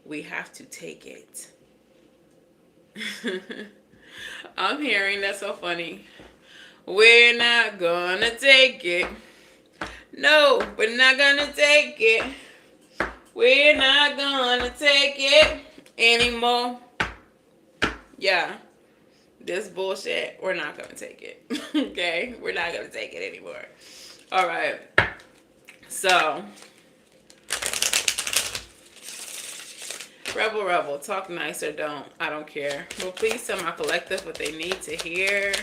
we have to take it. I'm hearing, that's so funny. We're not gonna take it. No, we're not gonna take it. We're not gonna take it anymore. Yeah, this bullshit, we're not gonna take it. Okay? We're not gonna take it anymore. Alright. So, Rebel, talk nice or don't. I don't care. But please tell my collective what they need to hear.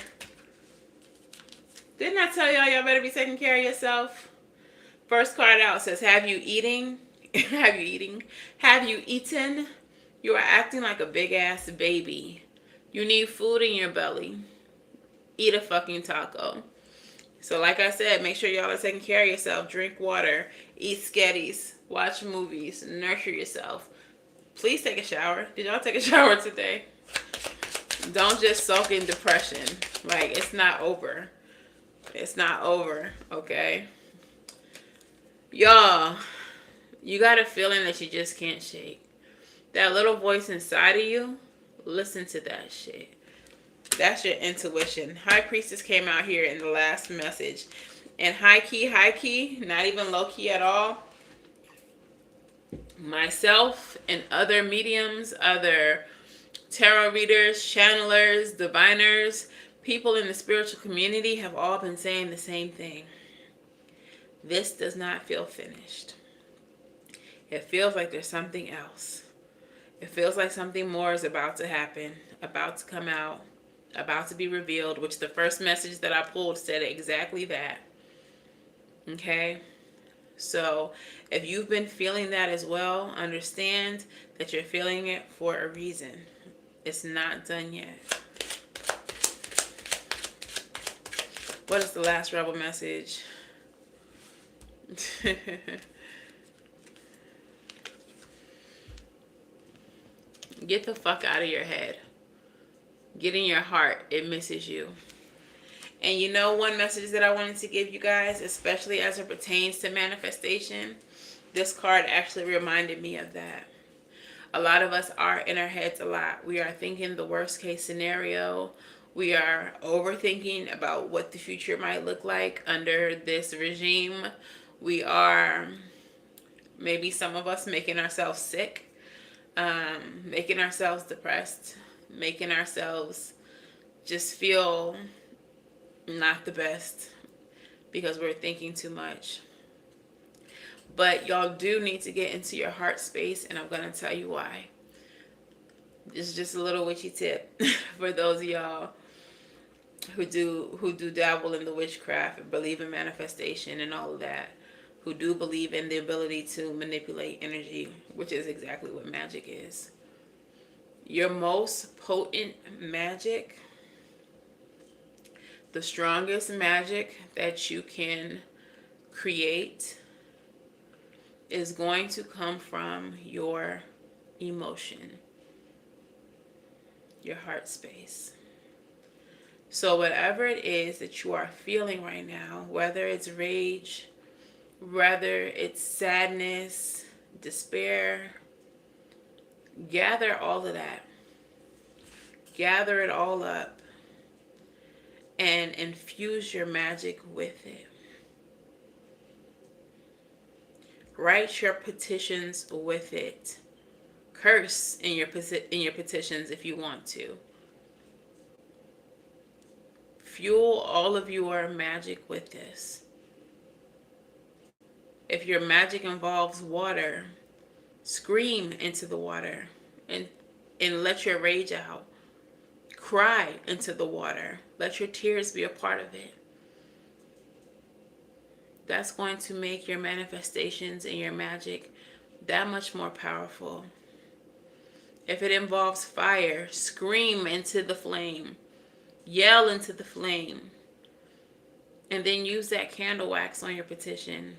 Didn't I tell y'all better be taking care of yourself? First card out says, have you eating? Have you eating? Have you eaten? You are acting like a big ass baby. You need food in your belly. Eat a fucking taco. So like I said, make sure y'all are taking care of yourself. Drink water. Eat Sketties. Watch movies. Nurture yourself. Please take a shower. Did y'all take a shower today? Don't just soak in depression. Like, it's not over. It's not over, okay? Y'all, you got a feeling that you just can't shake. That little voice inside of you, listen to that shit. That's your intuition. High Priestess came out here in the last message. And high key, not even low key at all. Myself and other mediums, other tarot readers, channelers, diviners, people in the spiritual community have all been saying the same thing. This does not feel finished. It feels like there's something else. It feels like something more is about to happen, about to come out, about to be revealed, which the first message that I pulled said exactly that. Okay? So if you've been feeling that as well, understand that you're feeling it for a reason. It's not done yet. What is the last rebel message? Get the fuck out of your head. Get in your heart. It misses you. And you know one message that I wanted to give you guys, especially as it pertains to manifestation? This card actually reminded me of that. A lot of us are in our heads a lot. We are thinking the worst case scenario. We are overthinking about what the future might look like under this regime. We are, maybe some of us, making ourselves sick, making ourselves depressed, making ourselves just feel not the best because we're thinking too much. But y'all do need to get into your heart space, and I'm going to tell you why. It's just a little witchy tip for those of y'all who do dabble in the witchcraft and believe in manifestation and all of that, who do believe in the ability to manipulate energy, which is exactly what magic is. Your most potent magic, the strongest magic that you can create, is going to come from your emotion, your heart space. So whatever it is that you are feeling right now, whether it's rage, whether it's sadness, despair, gather all of that. Gather it all up and infuse your magic with it. Write your petitions with it. Curse in your petitions if you want to. Fuel all of your magic with this. If your magic involves water, scream into the water and let your rage out. Cry into the water. Let your tears be a part of it. That's going to make your manifestations and your magic that much more powerful. If it involves fire, scream into the flame. Yell into the flame. And then use that candle wax on your petition.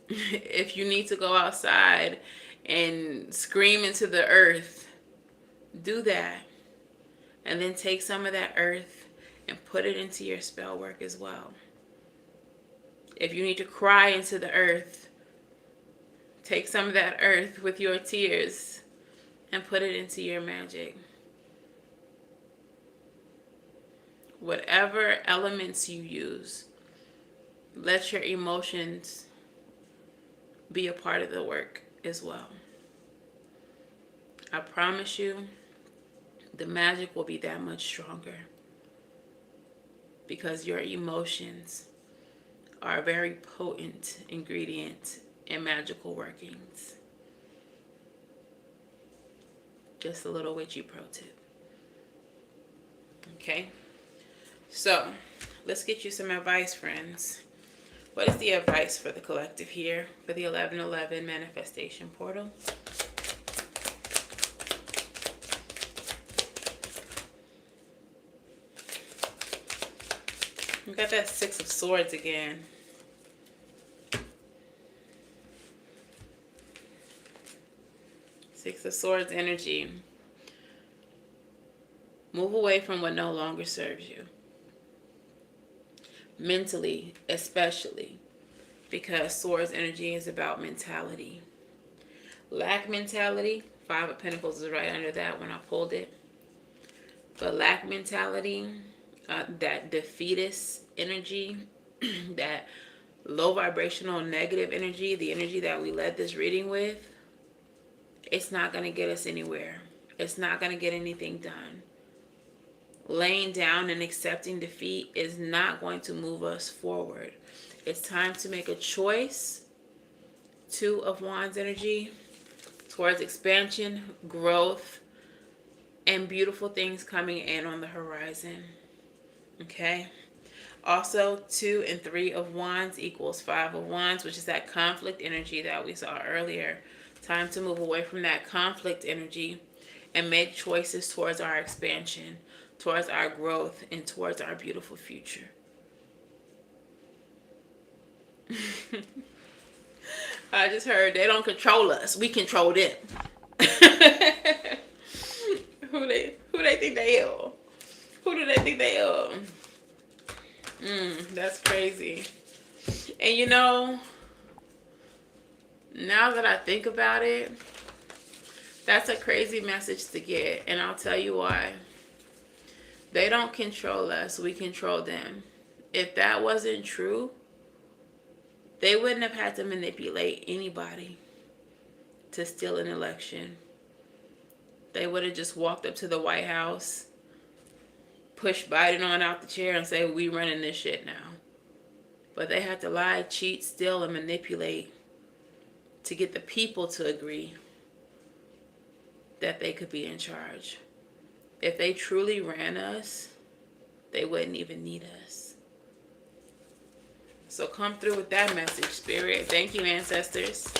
If you need to go outside and scream into the earth, do that. And then take some of that earth and put it into your spell work as well. If you need to cry into the earth, take some of that earth with your tears and put it into your magic. Whatever elements you use, let your emotions be a part of the work as well. I promise you, the magic will be that much stronger because your emotions are a very potent ingredient in magical workings. Just a little witchy pro tip. Okay, so let's get you some advice, friends. What is the advice for the collective here for the 1111 manifestation portal? We got that Six of Swords again. Six of Swords energy. Move away from what no longer serves you. Mentally, especially, because Swords energy is about mentality. Lack mentality, Five of Pentacles is right under that when I pulled it. But lack mentality, that defeatist energy, that low vibrational negative energy, the energy that we led this reading with, it's not going to get us anywhere. It's not going to get anything done. Laying down and accepting defeat is not going to move us forward. It's time to make a choice. Two of Wands energy towards expansion, growth, and beautiful things coming in on the horizon. Okay. Also, 2 and 3 of Wands equals 5 of Wands, which is that conflict energy that we saw earlier. Time to move away from that conflict energy and make choices towards our expansion, towards our growth, and towards our beautiful future. I just heard they don't control us. We control them. Who they think they are? Who do they think they are? That's crazy. And you know, now that I think about it, that's a crazy message to get. And I'll tell you why. They don't control us. We control them. If that wasn't true, they wouldn't have had to manipulate anybody to steal an election. They would have just walked up to the White House, push Biden on out the chair and say, we running this shit now. But they had to lie, cheat, steal, and manipulate to get the people to agree that they could be in charge. If they truly ran us, they wouldn't even need us. So come through with that message, Spirit. Thank you, ancestors.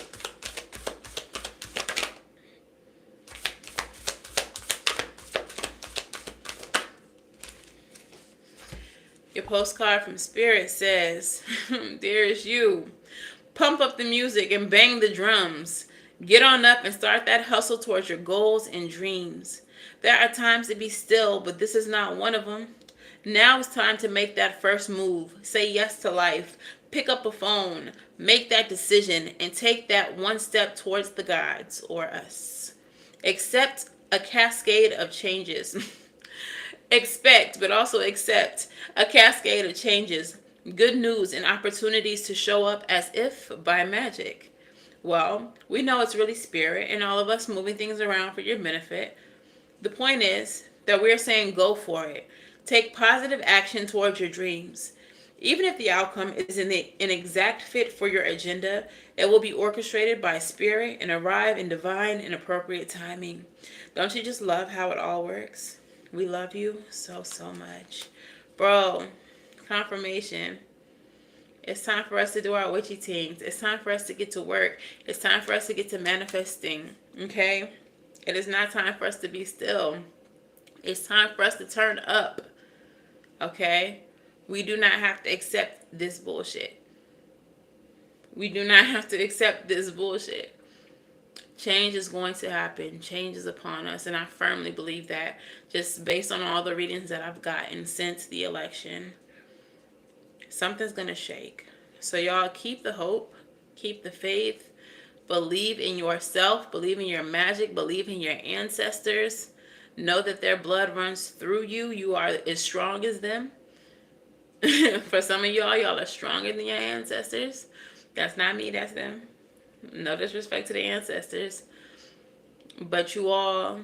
Your postcard from Spirit says, dearest you, pump up the music and bang the drums. Get on up and start that hustle towards your goals and dreams. There are times to be still, but this is not one of them. Now it's time to make that first move. Say yes to life. Pick up a phone. Make that decision and take that one step towards the gods or us. Accept a cascade of changes. Expect, but also accept a cascade of changes, good news, and opportunities to show up as if by magic. Well, we know it's really Spirit and all of us moving things around for your benefit. The point is that we're saying go for it. Take positive action towards your dreams. Even if the outcome isn't an exact fit for your agenda, it will be orchestrated by Spirit and arrive in divine and appropriate timing. Don't you just love how it all works? We love you so, so much. Bro, confirmation. It's time for us to do our witchy things. It's time for us to get to work. It's time for us to get to manifesting. Okay? It is not time for us to be still. It's time for us to turn up. Okay? We do not have to accept this bullshit. We do not have to accept this bullshit. Change is going to happen. Change is upon us. And I firmly believe that just based on all the readings that I've gotten since the election. Something's going to shake. So y'all keep the hope. Keep the faith. Believe in yourself. Believe in your magic. Believe in your ancestors. Know that their blood runs through you. You are as strong as them. For some of y'all are stronger than your ancestors. That's not me, that's them. No disrespect to the ancestors. But you all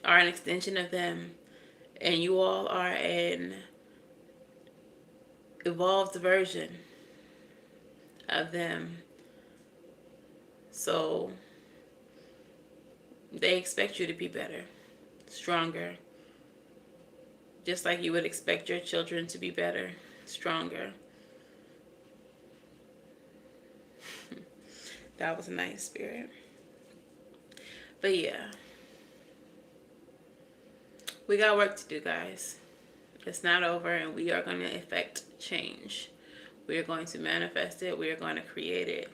are an extension of them. And you all are an evolved version of them. So they expect you to be better, stronger. Just like you would expect your children to be better, stronger. That was nice, Spirit. But yeah, we got work to do, guys. It's not over, and we are going to effect change. We are going to manifest it. We are going to create it.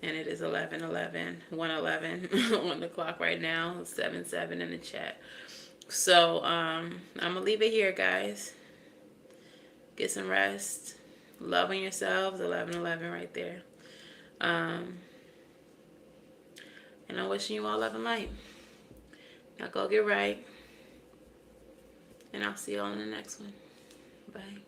And it is 11:11, 1:11 on the clock right now. 7:7 in the chat. So I'm gonna leave it here, guys. Get some rest. Love on yourselves. 11:11 right there. And I'm wishing you all love and light. Now go get right. And I'll see you all in the next one. Bye.